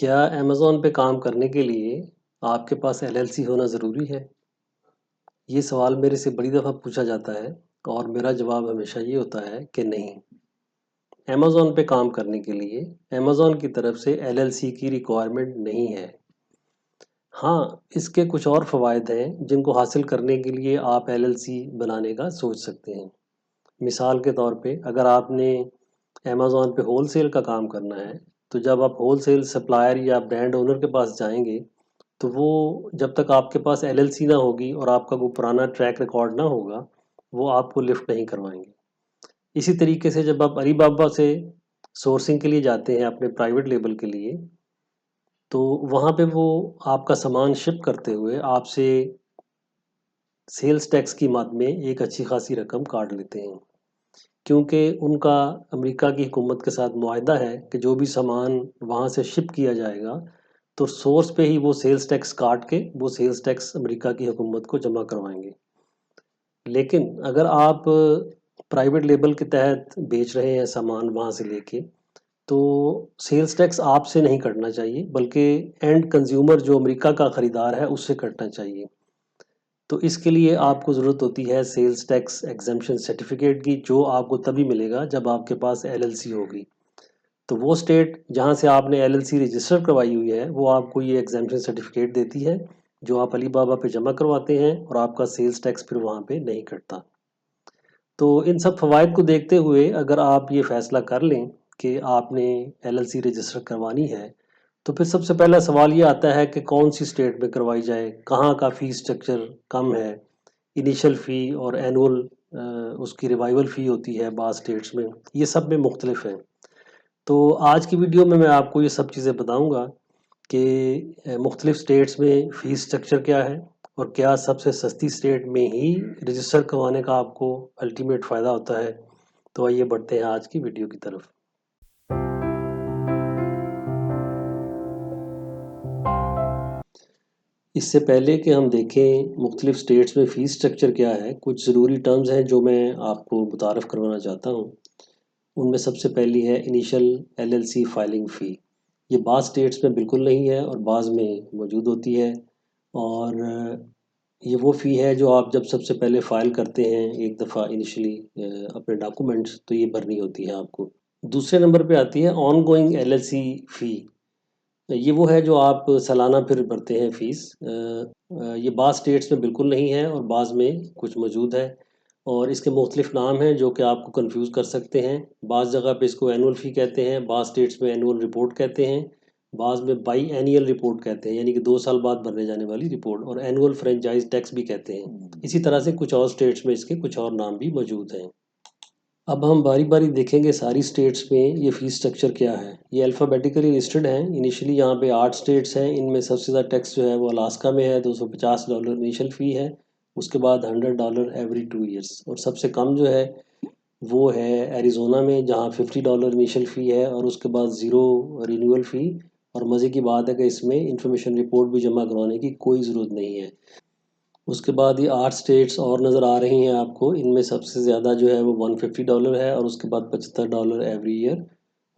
क्या अमेज़न पे काम करने के लिए आपके पास एलएलसी होना ज़रूरी है? ये सवाल मेरे से बड़ी दफ़ा पूछा जाता है और मेरा जवाब हमेशा ये होता है कि नहीं। अमेज़न पे काम करने के लिए अमेज़न की तरफ से एलएलसी की रिक्वायरमेंट नहीं है। हाँ, इसके कुछ और फ़वाइद हैं जिनको हासिल करने के लिए आप एलएलसी बनाने का सोच सकते हैं। मिसाल के तौर पे अगर आपने अमेज़न पे होलसेल का काम करना है, तो जब आप होलसेल सप्लायर या ब्रांड ओनर के पास जाएँगे तो वो जब तक आपके पास एलएलसी ना होगी और आपका कोई पुराना ट्रैक रिकॉर्ड ना होगा, वो आपको लिफ्ट नहीं करवाएँगे। इसी तरीके से जब आप अलीबाबा से सोर्सिंग के लिए जाते हैं अपने प्राइवेट लेबल के लिए, तो वहाँ पे वो आपका सामान शिप करते हुए आपसे सेल्स टैक्स की मद में एक अच्छी खासी रकम काट लेते हैं। क्योंकि उनका अमेरिका की हुकूमत के साथ मुआहदा है कि जो भी सामान वहाँ से शिप किया जाएगा, तो सोर्स पे ही वो सेल्स टैक्स काट के वो सेल्स टैक्स अमेरिका की हुकूमत को जमा करवाएंगे। लेकिन अगर आप प्राइवेट लेबल के तहत बेच रहे हैं सामान वहाँ से लेके, तो सेल्स टैक्स आपसे नहीं कटना चाहिए बल्कि एंड कंज्यूमर जो अमेरिका का ख़रीदार है उससे कटना चाहिए। तो इसके लिए आपको ज़रूरत होती है सेल्स टैक्स एग्जम्पशन सर्टिफिकेट की, जो आपको तभी मिलेगा जब आपके पास एलएलसी होगी। तो वो स्टेट जहाँ से आपने एलएलसी रजिस्टर करवाई हुई है वो आपको ये एग्जम्पशन सर्टिफिकेट देती है, जो आप अलीबाबा पे जमा करवाते हैं और आपका सेल्स टैक्स फिर वहाँ पे नहीं कटता। तो इन सब फ़वाइद को देखते हुए अगर आप ये फ़ैसला कर लें कि आपने एलएलसी रजिस्टर करवानी है, तो फिर सबसे पहला सवाल ये आता है कि कौन सी स्टेट में करवाई जाए, कहाँ का फ़ी स्ट्रक्चर कम है। इनिशियल फ़ी और एनुअल उसकी रिवाइवल फ़ी होती है बाज़ स्टेट्स में, ये सब में मुख्तलिफ है। तो आज की वीडियो में मैं आपको ये सब चीज़ें बताऊंगा कि मुख्तलिफ स्टेट्स में फ़ीस स्ट्रक्चर क्या है और क्या सबसे सस्ती स्टेट में ही रजिस्टर करवाने का आपको अल्टीमेट फ़ायदा होता है। तो आइए बढ़ते हैं आज की वीडियो की तरफ। इससे पहले कि हम देखें मुख्तलिफ स्टेट्स में फ़ीस स्ट्रक्चर क्या है, कुछ ज़रूरी टर्म्स हैं जो मैं आपको मुतारफ़ करवाना चाहता हूँ। उनमें सबसे पहली है इनिशियल एलएलसी फाइलिंग फ़ी। ये बाज़ स्टेट्स में बिल्कुल नहीं है और बाज़ में मौजूद होती है। और ये वो फ़ी है जो आप जब सबसे पहले फ़ाइल करते हैं एक दफ़ा इनिशियली अपने डॉक्यूमेंट्स, तो ये भरनी होती है आपको। दूसरे नंबर पे आती है ऑन गोइंग एलएलसी फ़ी। ये वो है जो आप सालाना फिर भरते हैं फ़ीस। ये बाज़ स्टेट्स में बिल्कुल नहीं है और बाज़ में कुछ मौजूद है और इसके मुख्तलिफ नाम हैं जो कि आपको कंफ्यूज कर सकते हैं। बाज़ जगह पे इसको एनुअल फ़ी कहते हैं, बाज़ स्टेट्स में एनुअल रिपोर्ट कहते हैं, बाज़ में बाई एनियल रिपोर्ट कहते हैं, यानी कि 2 साल बाद भरने जाने वाली रिपोर्ट, और एनुअल फ्रेंचाइज टैक्स भी कहते हैं। इसी तरह से कुछ और स्टेट्स में इसके कुछ और नाम भी मौजूद हैं। अब हम बारी बारी देखेंगे सारी स्टेट्स में ये फ़ीस स्ट्रक्चर क्या है। ये अल्फ़ाबेटिकली लिस्टेड हैं। इनिशियली यहाँ पे 8 स्टेट्स हैं, इनमें सबसे ज़्यादा टैक्स जो है वो अलास्का में है, $250 इनिशियल फ़ी है। उसके बाद $100 एवरी 2 ईयर्स, और सबसे कम जो है वो है एरिज़ोना में, जहाँ $50 इनिशियल फ़ी है और उसके बाद ज़ीरो रिन्यूअल फ़ी। और मज़े की बात है कि इसमें इंफॉर्मेशन रिपोर्ट भी जमा करवाने की कोई ज़रूरत नहीं है। उसके बाद ये 8 स्टेट्स और नज़र आ रही हैं आपको, इनमें सबसे ज़्यादा जो है वो $150 है और उसके बाद $75 एवरी ईयर,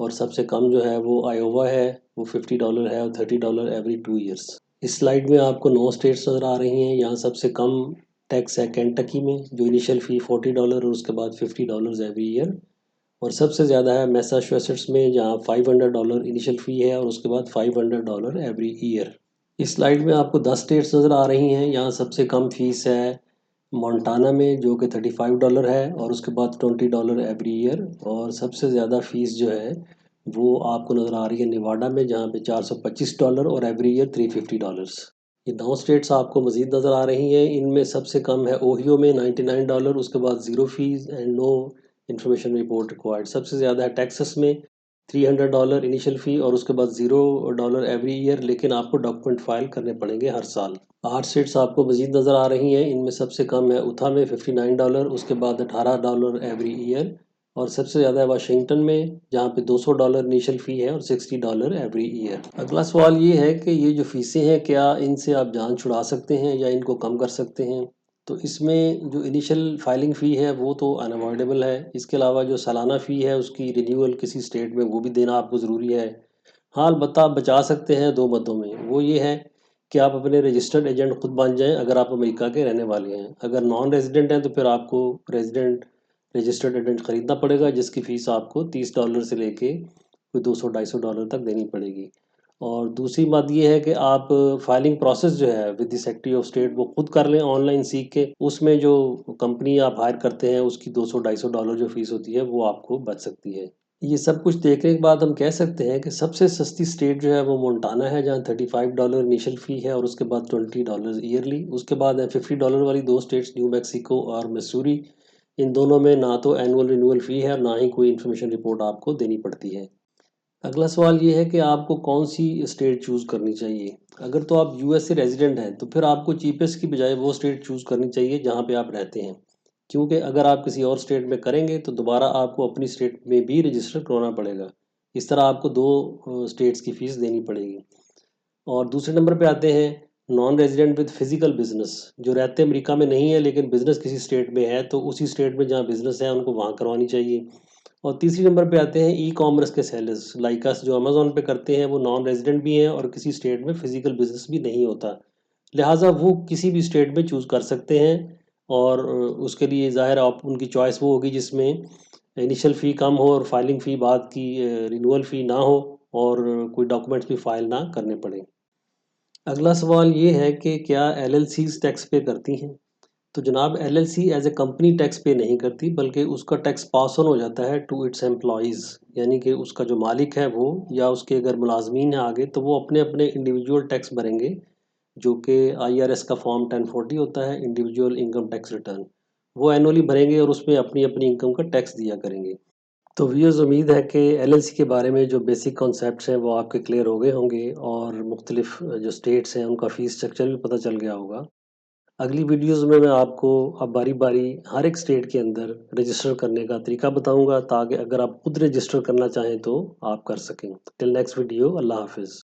और सबसे कम जो है वो आयोवा है, वो $50 है और $30 एवरी 2 ईयर्स। इस स्लाइड में आपको 9 स्टेट्स नज़र आ रही हैं। यहाँ सबसे कम टैक्स है केंटकी में, जो इनिशियल फ़ी $40 और उसके बाद $50 एवरी ईयर, और सबसे ज़्यादा है मैसाचुसेट्स में, जहाँ $500 इनिशियल फ़ी है और उसके बाद $500 एवरी ईयर। इस स्लाइड में आपको 10 स्टेट्स नज़र आ रही हैं। यहाँ सबसे कम फीस है मोंटाना में, जो कि $35 है और उसके बाद $20 एवरी ईयर, और सबसे ज़्यादा फ़ीस जो है वो आपको नज़र आ रही है नेवाडा में, जहाँ पे $425 और एवरी ईयर $350। ये 9 स्टेट्स आपको मज़ीद नज़र आ रही हैं। इनमें सबसे कम है ओहियो में $99, उसके बाद zero fee and no information report required. सबसे ज़्यादा है टेक्सास में, $300 इनिशियल फ़ी और उसके बाद $0 एवरी ईयर, लेकिन आपको डॉक्यूमेंट फाइल करने पड़ेंगे हर साल। 8 सीट्स आपको मज़ीद नज़र आ रही हैं। इनमें सबसे कम है उथा में $59, उसके बाद $18 एवरी ईयर, और सबसे ज़्यादा है वाशिंगटन में, जहाँ पे $200 इनिशियल फ़ी है और $60 एवरी ईयर। अगला सवाल ये है कि ये जो फ़ीसें हैं, क्या इनसे आप जान छुड़ा सकते हैं या इनको कम कर सकते हैं? तो इसमें जो इनिशियल फाइलिंग फ़ी है वो तो अनअवॉइडेबल है। इसके अलावा जो सालाना फ़ी है उसकी रिन्यूअल किसी स्टेट में वो भी देना आपको ज़रूरी है। हाँ, अलबत्ता आप बचा सकते हैं दो मदों में। वो ये है कि आप अपने रजिस्टर्ड एजेंट खुद बन जाएं अगर आप अमेरिका के रहने वाले हैं। अगर नॉन रेजिडेंट हैं तो फिर आपको रेजिडेंट रजिस्टर्ड एजेंट खरीदना पड़ेगा, जिसकी फ़ीस आपको $30 से लेके कोई 200-250 डॉलर तक देनी पड़ेगी। और दूसरी बात ये है कि आप फाइलिंग प्रोसेस जो है with the secretary of state वो खुद कर लें ऑनलाइन सीख के। उसमें जो कंपनी आप हायर करते हैं उसकी 200-250 डॉलर जो फ़ीस होती है वो आपको बच सकती है। ये सब कुछ देखने के बाद हम कह सकते हैं कि सबसे सस्ती स्टेट जो है वो मोंटाना है, जहाँ $35 इनिशियल फ़ी है और उसके बाद $20 ईयरली। उसके बाद है $50 वाली दो स्टेट्स, न्यू मैक्सिको और मिसूरी। इन दोनों में ना तो एनुअल रिन्यूअल फ़ी है और ना ही कोई इन्फॉर्मेशन रिपोर्ट आपको देनी पड़ती है। अगला सवाल ये है कि आपको कौन सी स्टेट चूज़ करनी चाहिए। अगर तो आप यूएस से रेजिडेंट हैं तो फिर आपको चीपेस्ट की बजाय वो स्टेट चूज़ करनी चाहिए जहाँ पे आप रहते हैं, क्योंकि अगर आप किसी और स्टेट में करेंगे तो दोबारा आपको अपनी स्टेट में भी रजिस्टर करवाना पड़ेगा। इस तरह आपको दो स्टेट्स की फ़ीस देनी पड़ेगी। और दूसरे नंबर पे आते हैं non resident with physical business, जो रहते अमेरिका में नहीं है लेकिन बिजनेस किसी स्टेट में है, तो उसी स्टेट में जहाँ बिजनेस है उनको वहाँ करवानी चाहिए। और तीसरी नंबर पे आते हैं ई कॉमर्स के सेलर्स लाइक अस, जो अमेजोन पे करते हैं, वो नॉन रेजिडेंट भी हैं और किसी स्टेट में फिजिकल बिजनेस भी नहीं होता, लिहाजा वो किसी भी स्टेट में चूज़ कर सकते हैं। और उसके लिए ज़ाहिर आप उनकी चॉइस वो होगी जिसमें इनिशियल फ़ी कम हो और फाइलिंग फ़ी बाद की रिन्यूअल फ़ी ना हो और कोई डॉक्यूमेंट्स भी फाइल ना करने पड़े। अगला सवाल ये है कि क्या एलएलसीज टैक्स पे करती हैं। तो जनाब, LLC as a company tax pay नहीं करती, बल्कि उसका टैक्स पास ऑन हो जाता है टू इट्स एम्प्लॉयज़। यानी कि उसका जो मालिक है वो या उसके अगर मुलाजमीन हैं आगे, तो वो अपने अपने इंडिविजुअल टैक्स भरेंगे, जो कि आईआरएस का फॉर्म 1040 होता है, इंडिविजुअल इनकम टैक्स रिटर्न। वो एनुअली भरेंगे और उसमें अपनी अपनी इनकम का टैक्स दिया करेंगे। तो व्यूअर्स, उम्मीद है कि एलएलसी के बारे में जो बेसिक कॉन्सेप्ट्स हैं वो आपके क्लियर हो गए होंगे और मुख्तलिफ जो स्टेट्स हैं उनका फ़ीस स्ट्रक्चर भी पता चल गया होगा। अगली वीडियोस में मैं आपको अब बारी बारी हर एक स्टेट के अंदर रजिस्टर करने का तरीका बताऊंगा, ताकि अगर आप खुद रजिस्टर करना चाहें तो आप कर सकें। टिल नेक्स्ट वीडियो, अल्लाह हाफिज़।